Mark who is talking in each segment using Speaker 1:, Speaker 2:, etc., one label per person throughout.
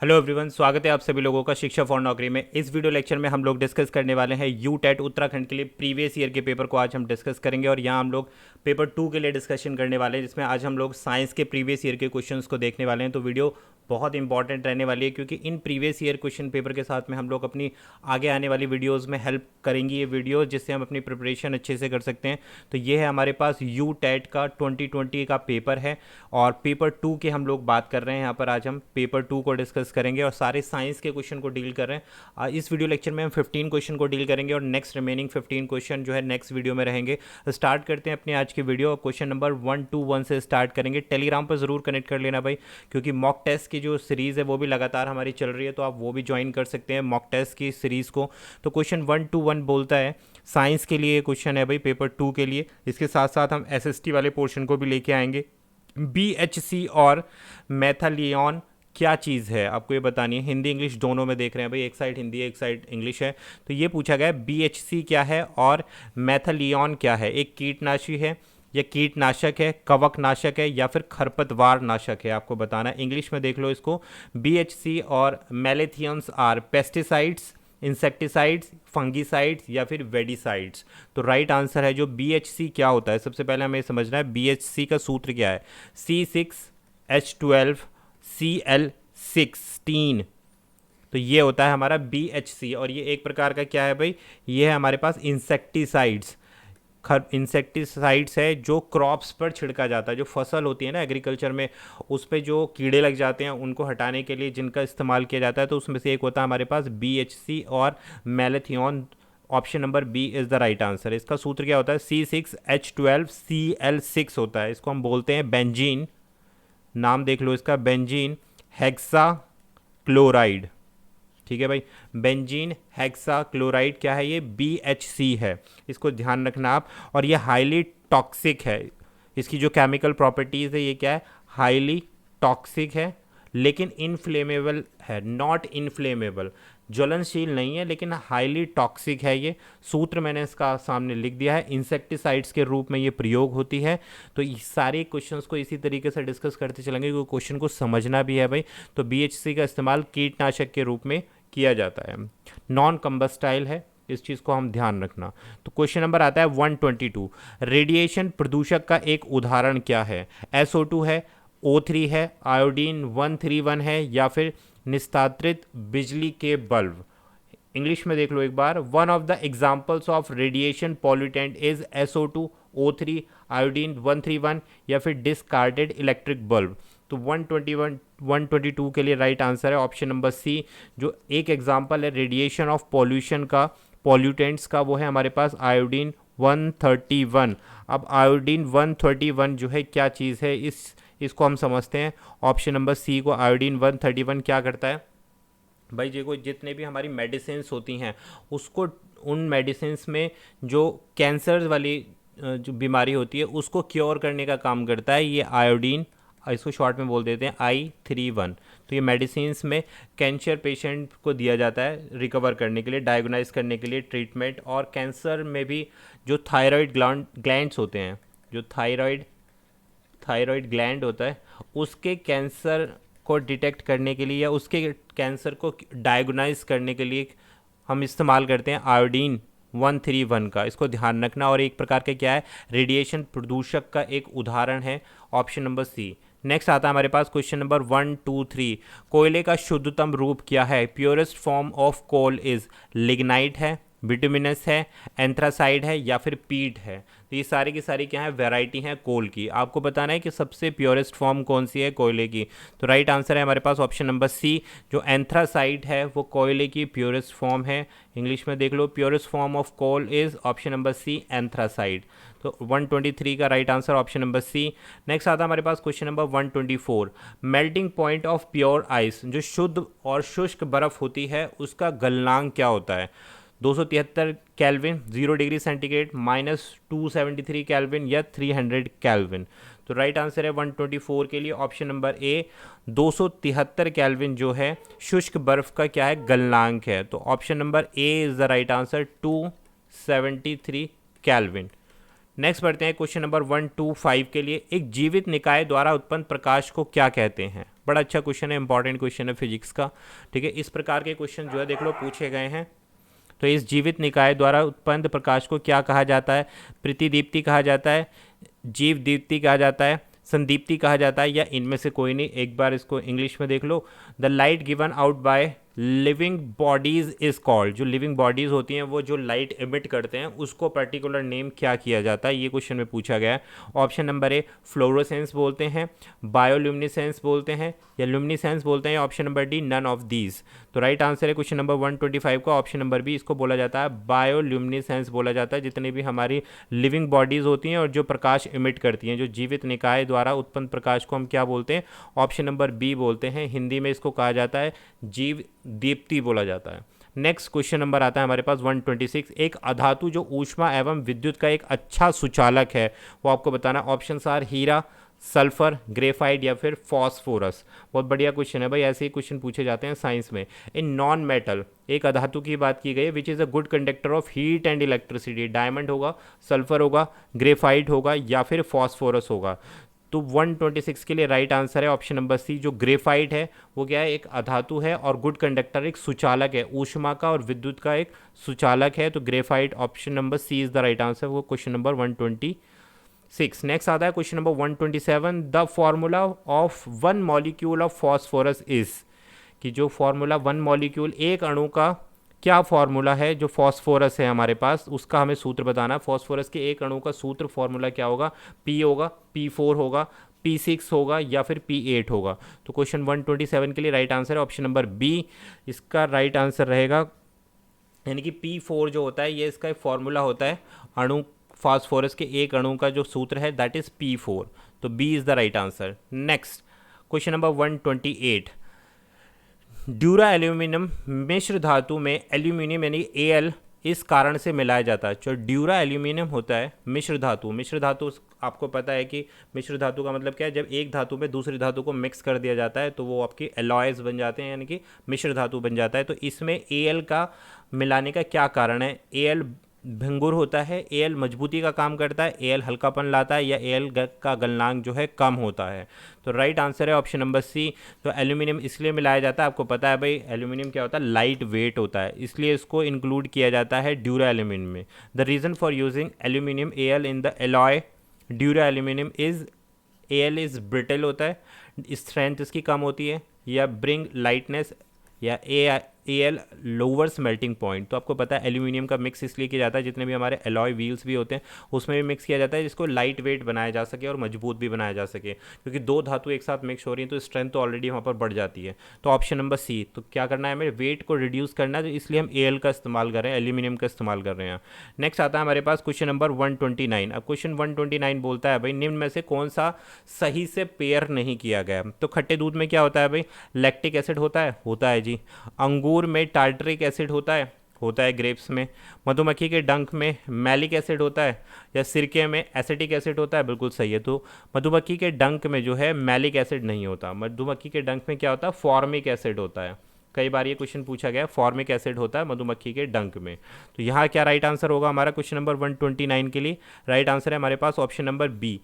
Speaker 1: Hello everyone, स्वागत है आप सभी लोगों का शिक्षा फॉर नौकरी में। इस वीडियो लेक्चर में हम लोग डिस्कस करने वाले हैं यू टेट उत्तराखंड के लिए प्रीवियस ईयर के पेपर को आज हम डिस्कस करेंगे। और यहाँ हम लोग पेपर 2 के लिए डिस्कशन करने वाले हैं, जिसमें आज हम लोग साइंस के प्रीवियस ईयर के क्वेश्चंस को देखने वाले हैं। तो वीडियो बहुत इंपॉर्टेंट रहने वाली है, क्योंकि in previous year question paper के साथ में हम लोग अपनी आगे आने वाली वीडियोज़ में हेल्प करेंगी ये वीडियो, जिससे हम अपनी प्रिपरेशन अच्छे से कर सकते हैं। तो ये है हमारे पास यू टेट का 2020 का पेपर है, और पेपर 2 के हम लोग बात कर रहे हैं। यहाँ पर आज हम पेपर 2 को डिस्कस करेंगे और सारे साइंस के क्वेश्चन को डील कर रहे हैं। इस वीडियो लेक्चर में हम 15 क्वेश्चन को डील करेंगे, और नेक्स्ट रिमेनिंग 15 क्वेश्चन जो है नेक्स्ट वीडियो में रहेंगे। स्टार्ट करते हैं अपनी आज की वीडियो। क्वेश्चन नंबर 121 से स्टार्ट करेंगे। टेलीग्राम पर ज़रूर कनेक्ट कर लेना भाई, क्योंकि मॉक टेस्ट की जो सीरीज़ है वो भी लगातार हमारी चल रही है, तो आप वो भी ज्वाइन कर सकते हैं मॉक टेस्ट की सीरीज़ को। तो क्वेश्चन 121 बोलता है, साइंस के लिए क्वेश्चन है भाई पेपर 2 के लिए। इसके साथ साथ हम एसएसटी वाले पोर्शन को भी लेके आएंगे। BHC और मैथालियन क्या चीज़ है, आपको ये बतानी है। हिंदी इंग्लिश दोनों में देख रहे हैं भाई, एक साइड हिंदी है एक साइड इंग्लिश है। तो ये पूछा गया है BHC क्या है और मैथालियन क्या है। एक कीटनाशी है या कीटनाशक है, कवकनाशक है, या फिर खरपतवार नाशक है, आपको बताना है। इंग्लिश में देख लो इसको। BHC और मैलेथियंस आर पेस्टिसाइड्स, इंसेक्टिसाइड्स, फंगिसाइड्स या फिर वेडिसाइड्स। तो राइट आंसर है जो BHC क्या होता है। सबसे पहले हमें समझना है BHC का सूत्र क्या है। C6H12Cl16। तो ये होता है हमारा BHC, और ये एक प्रकार का क्या है भाई, ये है हमारे पास इंसेक्टिसाइड्स। इंसेक्टिसाइड्स है जो क्रॉप्स पर छिड़का जाता है, जो फसल होती है ना एग्रीकल्चर में, उस पर जो कीड़े लग जाते हैं उनको हटाने के लिए जिनका इस्तेमाल किया जाता है। तो उसमें से एक होता है हमारे पास BHC और malathion. Option number B is the right answer. इसका सूत्र क्या होता है, C6H12Cl6 होता है। इसको हम बोलते हैं बेंजीन। नाम देख लो इसका, बेंजीन हेक्सा क्लोराइड। ठीक है भाई, बेंजीन हेक्सा क्लोराइड क्या है, ये BHC है। इसको ध्यान रखना आप। और ये हाईली टॉक्सिक है। इसकी जो केमिकल प्रॉपर्टीज़ है ये क्या है, हाईली टॉक्सिक है, लेकिन इनफ्लेमेबल है। नॉट इनफ्लेमेबल, ज्वलनशील नहीं है, लेकिन हाईली टॉक्सिक है। ये सूत्र मैंने इसका सामने लिख दिया है। इंसेक्टिसाइड्स के रूप में ये प्रयोग होती है। तो सारे क्वेश्चंस को इसी तरीके से डिस्कस करते चलेंगे, क्योंकि क्वेश्चन को समझना भी है भाई। तो BHC का इस्तेमाल कीटनाशक के रूप में किया जाता है। नॉन कंबस्टाइल है, इस चीज़ को हम ध्यान रखना। तो क्वेश्चन नंबर आता है 122। रेडिएशन प्रदूषक का एक उदाहरण क्या है। SO2 है, O3 है, आयोडीन 131 है, या फिर निस्तारित बिजली के बल्ब। इंग्लिश में देख लो एक बार। One of the examples of radiation pollutant is SO2, O3, iodine 131 या फिर डिस्कार्डेड इलेक्ट्रिक बल्ब। तो 121 122 के लिए राइट आंसर है ऑप्शन नंबर सी। जो एक एग्जाम्पल है रेडिएशन ऑफ पॉल्यूशन का, पॉल्यूटेंट्स का, वो है हमारे पास आयोडीन 131। अब आयोडीन 131 जो है क्या चीज़ है, इसको हम समझते हैं। ऑप्शन नंबर सी को, आयोडीन 131 क्या करता है भाई। देखो, जितने भी हमारी मेडिसिन्स होती हैं उसको, उन मेडिसिन्स में जो कैंसर वाली जो बीमारी होती है उसको क्योर करने का काम करता है ये आयोडीन। इसको शॉर्ट में बोल देते हैं I31। तो ये मेडिसिन्स में कैंसर पेशेंट को दिया जाता है रिकवर करने के लिए, डायग्नोज करने के लिए, ट्रीटमेंट। और कैंसर में भी जो थायराइड ग्लैंड्स होते हैं, जो थायराइड ग्लैंड होता है, उसके कैंसर को डिटेक्ट करने के लिए या उसके कैंसर को डायग्नोज करने के लिए हम इस्तेमाल करते हैं आयोडीन 131 का। इसको ध्यान रखना। और एक प्रकार के क्या है, रेडिएशन प्रदूषक का एक उदाहरण है, ऑप्शन नंबर सी। नेक्स्ट आता है हमारे पास क्वेश्चन नंबर 123। कोयले का शुद्धतम रूप क्या है। Purest form of coal is lignite है, बिटुमिनस है, एंथ्रासाइड है, या फिर पीट है। तो ये सारी की सारी क्या है, वैरायटी है कोल की। आपको बताना है कि सबसे प्योरेस्ट फॉर्म कौन सी है कोयले की। तो राइट आंसर है हमारे पास ऑप्शन नंबर सी। जो एंथ्रासाइड है वो कोयले की प्योरेस्ट फॉर्म है। इंग्लिश में देख लो, purest form of coal is option number C, anthracite. तो 123 का right answer option number C. Next आता है हमारे पास question number 124। Melting point of pure ice, जो शुद्ध और शुष्क बर्फ होती है, उसका गलनांक क्या होता है। 273 केल्विन, 0 डिग्री सेंटीग्रेड, -273 केल्विन, या 300 केल्विन। तो राइट आंसर है 124 के लिए ऑप्शन नंबर ए, 273 केल्विन जो है शुष्क बर्फ का क्या है, गलनांक है। तो option number A is the right answer, 273 kelvin. Next पढ़ते हैं क्वेश्चन नंबर 125 के लिए, एक जीवित निकाय द्वारा उत्पन्न प्रकाश को क्या कहते हैं। बड़ा अच्छा क्वेश्चन है, इंपॉर्टेंट क्वेश्चन है फिजिक्स का। ठीक है, इस प्रकार के क्वेश्चन जो है देख लो पूछे गए हैं। तो इस जीवित निकाय द्वारा उत्पन्न प्रकाश को क्या कहा जाता है? प्रतिदीप्ति कहा जाता है, जीव दीप्ति कहा जाता है, संदीप्ति कहा जाता है, या इनमें से कोई नहीं। एक बार इसको इंग्लिश में देख लो। The light given out by living bodies is called, जो लिविंग बॉडीज होती हैं वो जो लाइट एमिट करते हैं उसको पर्टिकुलर नेम क्या किया जाता है, ये क्वेश्चन में पूछा गया है। ऑप्शन नंबर ए फ्लोरोसेंस बोलते हैं, बायोल्यूमिनेसेंस बोलते हैं, या ल्यूमिनेसेंस बोलते हैं, option number D none of these. तो राइट आंसर है क्वेश्चन नंबर 125 का ऑप्शन नंबर बी, इसको बोला जाता है बायोल्यूमिनेसेंस बोला जाता है। जितनी भी हमारी लिविंग बॉडीज होती हैं और जो प्रकाश इमिट करती हैं, जो जीवित निकाय द्वारा उत्पन्न प्रकाश को हम क्या बोलते हैं? ऑप्शन नंबर बी बोलते हैं। हिंदी में इसको कहा जाता है जीव दीप्ति बोला जाता है। नेक्स्ट क्वेश्चन नंबर आता है हमारे पास 126, एक अधातु जो ऊष्मा एवं विद्युत का एक अच्छा सुचालक है, वो आपको बताना। ऑप्शंस आर हीरा, सल्फर, ग्रेफाइट या फिर फॉस्फोरस। बहुत बढ़िया क्वेश्चन है भाई, ऐसे ही क्वेश्चन पूछे जाते हैं साइंस में। इन नॉन मेटल, एक अधातु की बात की गई है, which is a good conductor of heat and electricity. Diamond होगा, सल्फर होगा, ग्रेफाइट होगा या फिर फॉस्फोरस होगा। तो 126 के लिए राइट आंसर है ऑप्शन नंबर सी, जो ग्रेफाइट है वो क्या है? एक अधातु है और गुड कंडक्टर, एक सुचालक है, ऊष्मा का और विद्युत का एक सुचालक है। तो graphite option number C is the right answer, वो क्वेश्चन नंबर 126। नेक्स्ट आता है question number 127, the formula of one molecule of phosphorus is, कि जो फॉर्मूला वन मॉलिक्यूल, एक अणु का क्या फॉर्मूला है जो फॉस्फोरस है हमारे पास, उसका हमें सूत्र बताना। फॉस्फोरस के एक अणु का सूत्र फॉर्मूला क्या होगा? पी होगा, P4 होगा, P6 होगा या फिर P8 होगा। तो क्वेश्चन 127 के लिए राइट आंसर है ऑप्शन नंबर बी, इसका राइट आंसर रहेगा। यानी कि P4 जो होता है ये इसका एक फॉर्मूला होता है, अणु फॉस्फोरस के एक अणु का जो सूत्र है दैट इज P4। तो B is the right answer. Next question number 128, ड्यूरा एल्यूमिनियम मिश्र धातु में एल्यूमिनियम यानी Al इस कारण से मिलाया जाता है। जो ड्यूरा एल्यूमिनियम होता है मिश्र धातु आपको पता है कि मिश्र धातु का मतलब क्या है? जब एक धातु में दूसरी धातु को मिक्स कर दिया जाता है तो वो आपके एलॉयज बन जाते हैं, यानी कि मिश्र धातु बन जाता है। तो इसमें Al का मिलाने का क्या कारण है? Al भंगुर होता है, Al मजबूती का काम करता है, Al हल्कापन लाता है, या Al का गलनांक जो है कम होता है। तो राइट आंसर है ऑप्शन नंबर सी। तो एल्यूमिनियम इसलिए मिलाया जाता है, आपको पता है भाई एल्यूमिनियम क्या होता है? लाइट वेट होता है, इसलिए इसको इंक्लूड किया जाता है ड्यूरा एल्यूमिनियम में। The reason for using aluminium Al in the alloy dura aluminium is, Al is brittle होता है, स्ट्रेंथ इसकी कम होती है, या ब्रिंग लाइटनेस, या Al लोअर्स मेल्टिंग पॉइंट। तो आपको पता है एल्यूमिनियम का मिक्स इसलिए किया जाता है, जितने भी हमारे एलॉय व्हील्स भी होते हैं उसमें भी मिक्स किया जाता है, जिसको लाइट वेट बनाया जा सके और मजबूत भी बनाया जा सके। क्योंकि दो धातु एक साथ मिक्स हो रही हैं तो स्ट्रेंथ तो ऑलरेडी वहाँ पर बढ़ जाती है। तो ऑप्शन नंबर सी, तो क्या करना है हमें? वेट को रिड्यूस करना है, तो इसलिए हम Al का इस्तेमाल कर रहे हैं, एल्यूमिनियम का इस्तेमाल कर रहे हैं। नेक्स्ट आता है हमारे पास क्वेश्चन नंबर 129। अब क्वेश्चन 129 बोलता है भाई निम्न में से कौन सा सही से पेयर नहीं किया गया? तो खट्टे दूध में क्या होता है भाई? लैक्टिक एसिड होता है जी। अंगूर में टार्टरिक एसिड होता है ग्रेप्स में। मधुमक्खी के डंक में मैलिक एसिड होता है, या सिरके में एसिटिक एसिड होता है? बिल्कुल सही है। तो मधुमक्खी के डंक में जो है मैलिक एसिड नहीं होता, मधुमक्खी के डंक में क्या होता है? फॉर्मिक एसिड होता है। कई बार ये क्वेश्चन पूछा गया, फॉर्मिक एसिड होता है मधुमक्खी के डंक में। तो यहाँ क्या राइट आंसर होगा हमारा क्वेश्चन नंबर 129 के लिए? राइट आंसर है हमारे पास ऑप्शन नंबर बी।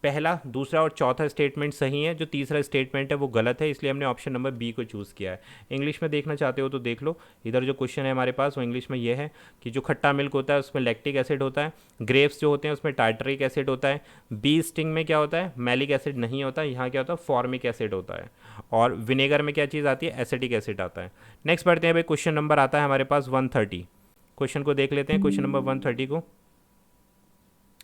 Speaker 1: पहला, दूसरा और चौथा स्टेटमेंट सही है, जो तीसरा स्टेटमेंट है वो गलत है, इसलिए हमने ऑप्शन नंबर बी को चूज़ किया है। इंग्लिश में देखना चाहते हो तो देख लो, इधर जो क्वेश्चन है हमारे पास वो इंग्लिश में ये है कि जो खट्टा मिल्क होता है उसमें लैक्टिक एसिड होता है, ग्रेप्स जो होते हैं उसमें टार्टरिक एसिड होता है, बी स्टिंग में क्या होता है? मैलिक एसिड नहीं होता, यहाँ क्या होता है? फॉर्मिक एसिड होता है, और विनेगर में क्या चीज़ आती है? एसिटिक एसिड आता है। नेक्स्ट बढ़ते हैं भाई, क्वेश्चन नंबर आता है हमारे पास 130। क्वेश्चन को देख लेते हैं, क्वेश्चन नंबर 130 को।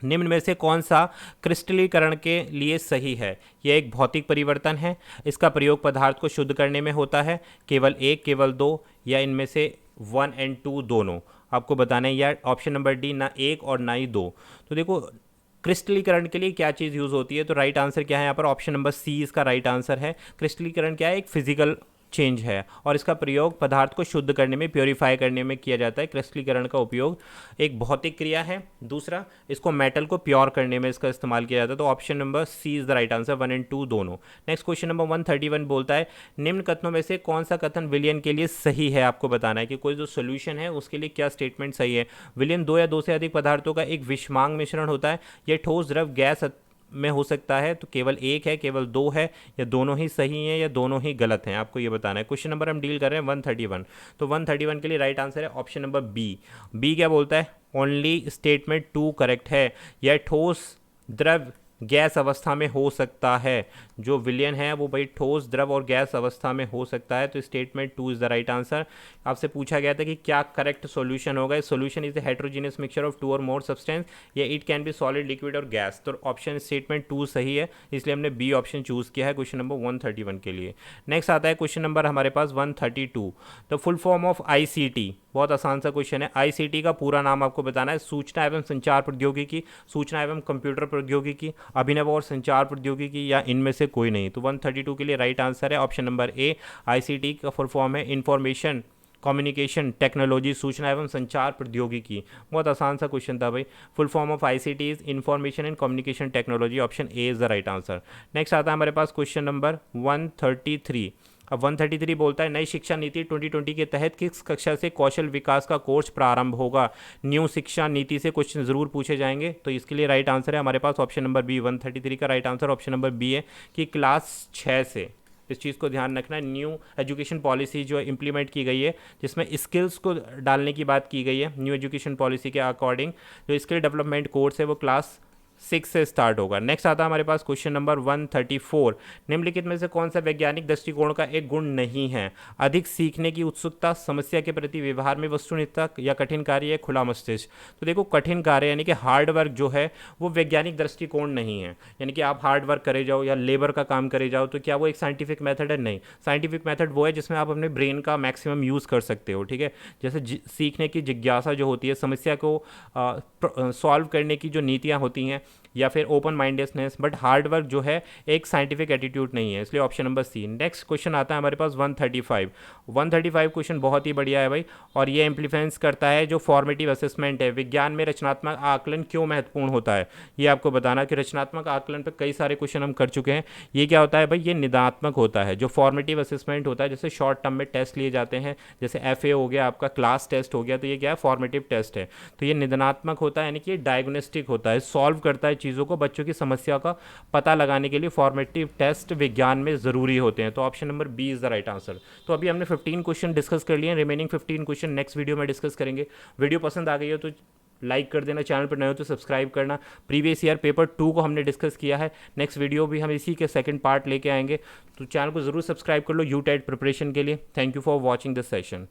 Speaker 1: निम्न में से कौन सा क्रिस्टलीकरण के लिए सही है? यह एक भौतिक परिवर्तन है, इसका प्रयोग पदार्थ को शुद्ध करने में होता है, केवल एक, केवल दो, या इनमें से 1 और 2 दोनों आपको बताना है, या ऑप्शन नंबर डी ना एक और ना ही दो। तो देखो क्रिस्टलीकरण के लिए क्या चीज़ यूज़ होती है? तो राइट आंसर क्या है यहाँ पर? ऑप्शन नंबर सी इसका राइट आंसर है। क्रिस्टलीकरण क्या है? एक फिजिकल चेंज है और इसका प्रयोग पदार्थ को शुद्ध करने में, प्योरीफाई करने में किया जाता है। क्रिस्टलीकरण का उपयोग एक भौतिक क्रिया है। दूसरा, इसको मेटल को प्योर करने में इसका इस्तेमाल किया जाता है। तो option number C is the right answer, 1 और 2 दोनों। नेक्स्ट क्वेश्चन नंबर 131 बोलता है निम्न कथनों में से कौन सा कथन विलयन के लिए सही है। आपको बताना है कि कोई जो सोल्यूशन है उसके लिए क्या स्टेटमेंट सही है। विलयन दो या दो से अधिक पदार्थों का एक विषमांग मिश्रण होता है। यह ठोस, द्रव, गैस में हो सकता है। तो केवल एक है, केवल दो है, या दोनों ही सही हैं या दोनों ही गलत हैं, आपको ये बताना है। क्वेश्चन नंबर हम डील कर रहे हैं 131। तो 131 के लिए राइट आंसर है ऑप्शन नंबर बी। बी क्या बोलता है, ओनली स्टेटमेंट 2 करेक्ट है। यह ठोस, द्रव, गैस अवस्था में हो सकता है। जो विलयन है वो भाई ठोस, द्रव और गैस अवस्था में हो सकता है। तो statement 2 is the right answer. आपसे पूछा गया था कि क्या करेक्ट सॉल्यूशन होगा। Solution is the heterogeneous mixture of 2 और मोर सब्सटेंस, या it can be solid, liquid और गैस। तो ऑप्शन स्टेटमेंट 2 सही है, इसलिए हमने बी ऑप्शन चूज किया है क्वेश्चन नंबर 131 के लिए। नेक्स्ट आता है क्वेश्चन नंबर हमारे पास 132। The full form of ICT, बहुत आसान सा क्वेश्चन है। ICT का पूरा नाम आपको बताना है, सूचना एवं संचार प्रौद्योगिकी, सूचना एवं कंप्यूटर प्रौद्योगिकी, अभिनव और संचार प्रौद्योगिकी, या इनमें से कोई नहीं। तो 132 के लिए राइट आंसर है ऑप्शन नंबर ए। ICT का फुल फॉर्म है इंफॉर्मेशन कम्युनिकेशन टेक्नोलॉजी, सूचना एवं संचार प्रौद्योगिकी। बहुत आसान सा क्वेश्चन था भाई। Full form of ICT is information and communication technology, option A is the right answer. Next आता है हमारे पास क्वेश्चन नंबर 133। अब 133 बोलता है नई शिक्षा नीति 2020 के तहत किस कक्षा से कौशल विकास का कोर्स प्रारंभ होगा। न्यू शिक्षा नीति से क्वेश्चन जरूर पूछे जाएंगे। तो इसके लिए राइट आंसर है हमारे पास ऑप्शन नंबर बी। 133 का right answer option number B है कि क्लास 6 से। इस चीज़ को ध्यान रखना है। न्यू एजुकेशन पॉलिसी जो इम्प्लीमेंट की गई है, जिसमें स्किल्स को डालने की बात की गई है, न्यू एजुकेशन पॉलिसी के अकॉर्डिंग जो स्किल डेवलपमेंट कोर्स है वो क्लास 6 से स्टार्ट होगा। नेक्स्ट आता है हमारे पास क्वेश्चन नंबर 134। निम्नलिखित में से कौन सा वैज्ञानिक दृष्टिकोण का एक गुण नहीं है। अधिक सीखने की उत्सुकता, समस्या के प्रति व्यवहार में वस्तुनिष्ठता, या कठिन कार्य, या खुला मस्तिष्क। तो देखो, कठिन कार्य यानी कि हार्ड वर्क जो है वो वैज्ञानिक दृष्टिकोण नहीं है। यानी कि आप हार्ड वर्क करे जाओ या लेबर का काम करे जाओ, तो क्या वो एक साइंटिफिक मेथड है? नहीं। साइंटिफिक मेथड वो है जिसमें आप अपने ब्रेन का मैक्सिमम यूज़ कर सकते हो। ठीक है, जैसे सीखने की जिज्ञासा जो होती है, समस्या को सॉल्व करने की जो नीतियाँ होती हैं, या फिर open mindedness. But hard work जो है एक साइंटिफिक एटीट्यूड नहीं है, इसलिए option number C. Next question आता है हमारे पास 135। 135 क्वेश्चन बहुत ही बढ़िया है भाई, और ये इम्प्लीफेंस करता है जो फॉर्मेटिव असेसमेंट है। विज्ञान में रचनात्मक आकलन क्यों महत्वपूर्ण होता है, ये आपको बताना कि रचनात्मक आकलन पर कई सारे क्वेश्चन हम कर चुके हैं। ये क्या होता है भाई, ये निदात्मक होता है। जो फॉर्मेटिव असेसमेंट होता है, जैसे शॉर्ट टर्म में टेस्ट लिए जाते हैं, जैसे FA हो गया, आपका क्लास टेस्ट हो गया, तो ये क्या है, फॉर्मेटिव टेस्ट है। तो ये निदानात्मक होता है, यानी कि डायग्नोस्टिक होता है, सॉल्व करता है चीज़ों को, बच्चों की समस्या का पता लगाने के लिए फॉर्मेटिव टेस्ट विज्ञान में ज़रूरी होते हैं। तो option number B is the right answer. तो अभी हमने 15 क्वेश्चन डिस्कस कर लिए हैं, रिमेनिंग 15 क्वेश्चन नेक्स्ट वीडियो में डिस्कस करेंगे। वीडियो पसंद आ गई हो तो लाइक कर देना, चैनल पर नए हो तो सब्सक्राइब करना। प्रीवियस ईयर पेपर 2 को हमने डिस्कस किया है, नेक्स्ट वीडियो भी हम इसी के सेकंड पार्ट लेके आएंगे। तो चैनल को ज़रूर सब्सक्राइब कर लो यूटेट प्रिपरेशन के लिए। Thank you for watching this session.